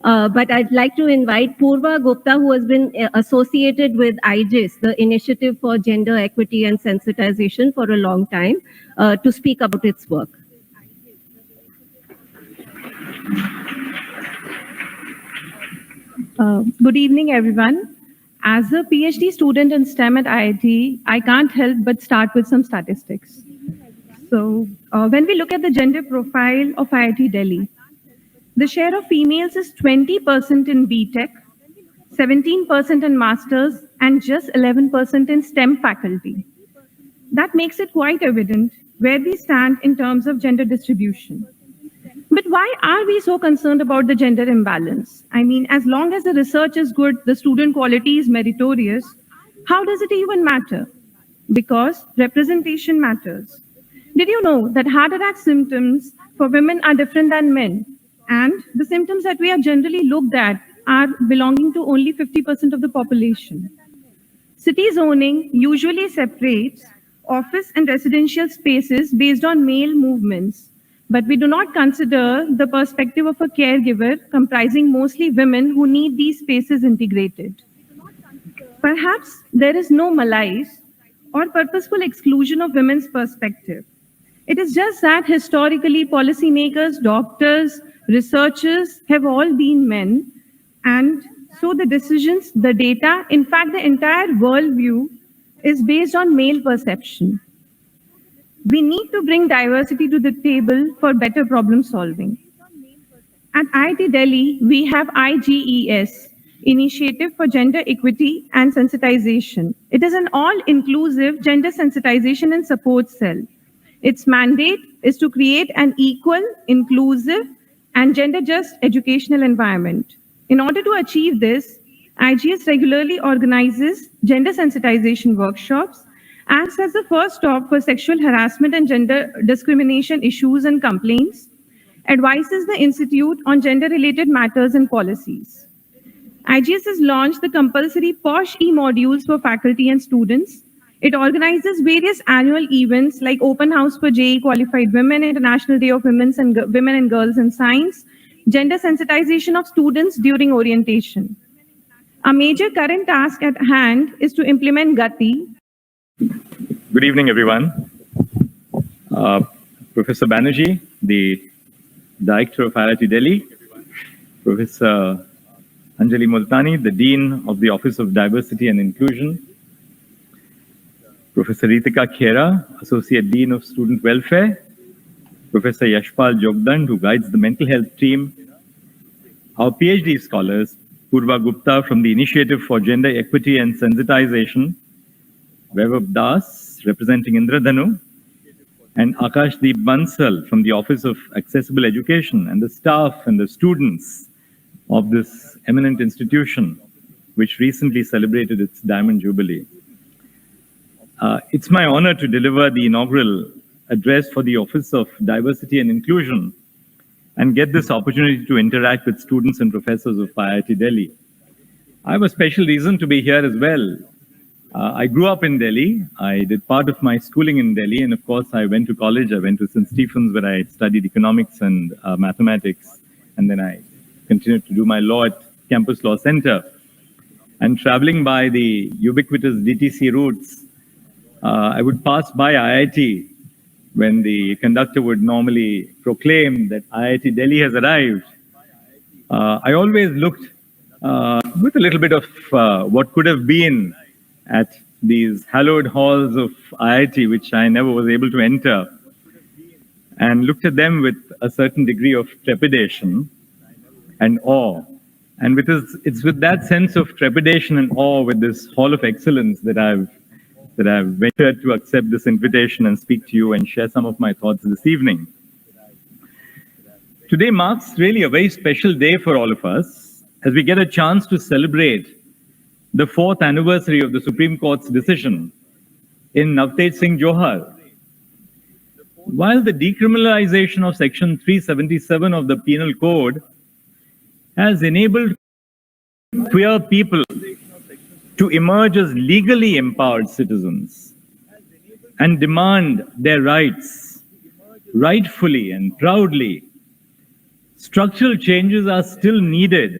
But I'd like to invite Purva Gupta, who has been associated with IGIS, the Initiative for Gender Equity and Sensitization, for a long time, to speak about its work. Good evening, everyone. As a PhD student in STEM at IIT, I can't help but start with some statistics. So, when we look at the gender profile of IIT Delhi, the share of females is 20% in BTech, 17% in masters, and just 11% in STEM faculty. That makes it quite evident where we stand in terms of gender distribution. But why are we so concerned about the gender imbalance? I mean, as long as the research is good, the student quality is meritorious, how does it even matter? Because representation matters. Did you know that heart attack symptoms for women are different than men? And the symptoms that we are generally looked at are belonging to only 50% of the population. City zoning usually separates office and residential spaces based on male movements, but we do not consider the perspective of a caregiver comprising mostly women who need these spaces integrated. Perhaps there is no malaise or purposeful exclusion of women's perspective. It is just that historically policymakers, doctors, researchers have all been men, and so the decisions, the data, in fact, the entire worldview is based on male perception. We need to bring diversity to the table for better problem solving. At IIT Delhi, we have IGES, Initiative for Gender Equity and Sensitization. It is an all-inclusive gender sensitization and support cell. Its mandate is to create an equal, inclusive, and gender-just educational environment. In order to achieve this, IGES regularly organizes gender sensitization workshops, acts as the first stop for sexual harassment and gender discrimination issues and complaints, advises the Institute on gender-related matters and policies. IGES has launched the compulsory POSH e-modules for faculty and students. It organizes various annual events like Open House for JEE Qualified Women, International Day of Women and Girls in Science, gender sensitization of students during orientation. A major current task at hand is to implement Gati. Good evening, everyone. Professor Banerjee, the Director of IIT Delhi, Professor Anjali Multani, the Dean of the Office of Diversity and Inclusion, Professor Ritika Khera, Associate Dean of Student Welfare, Professor Yashpal Jogdand, who guides the mental health team, our PhD scholars, Purva Gupta from the Initiative for Gender Equity and Sensitization, Vaibhav Das, representing Indradhanu, and Akashdeep Bansal from the Office of Accessible Education, and the staff and the students of this eminent institution, which recently celebrated its Diamond Jubilee. It's my honor to deliver the inaugural address for the Office of Diversity and Inclusion and get this opportunity to interact with students and professors of IIT Delhi. I have a special reason to be here as well. I grew up in Delhi. I did part of my schooling in Delhi, and of course, I went to college. I went to St. Stephen's, where I studied economics and mathematics, and then I continued to do my law at Campus Law Center. And traveling by the ubiquitous DTC routes, I would pass by IIT when the conductor would normally proclaim that IIT Delhi has arrived. I always looked with a little bit of what could have been at these hallowed halls of IIT, which I never was able to enter, and looked at them with a certain degree of trepidation and awe. And it's with that sense of trepidation and awe with this Hall of Excellence that I've ventured to accept this invitation and speak to you and share some of my thoughts this evening. Today marks really a very special day for all of us as we get a chance to celebrate the 4th anniversary of the Supreme Court's decision in Navtej Singh Johar. While the decriminalization of Section 377 of the Penal Code has enabled queer people to emerge as legally empowered citizens and demand their rights rightfully and proudly, structural changes are still needed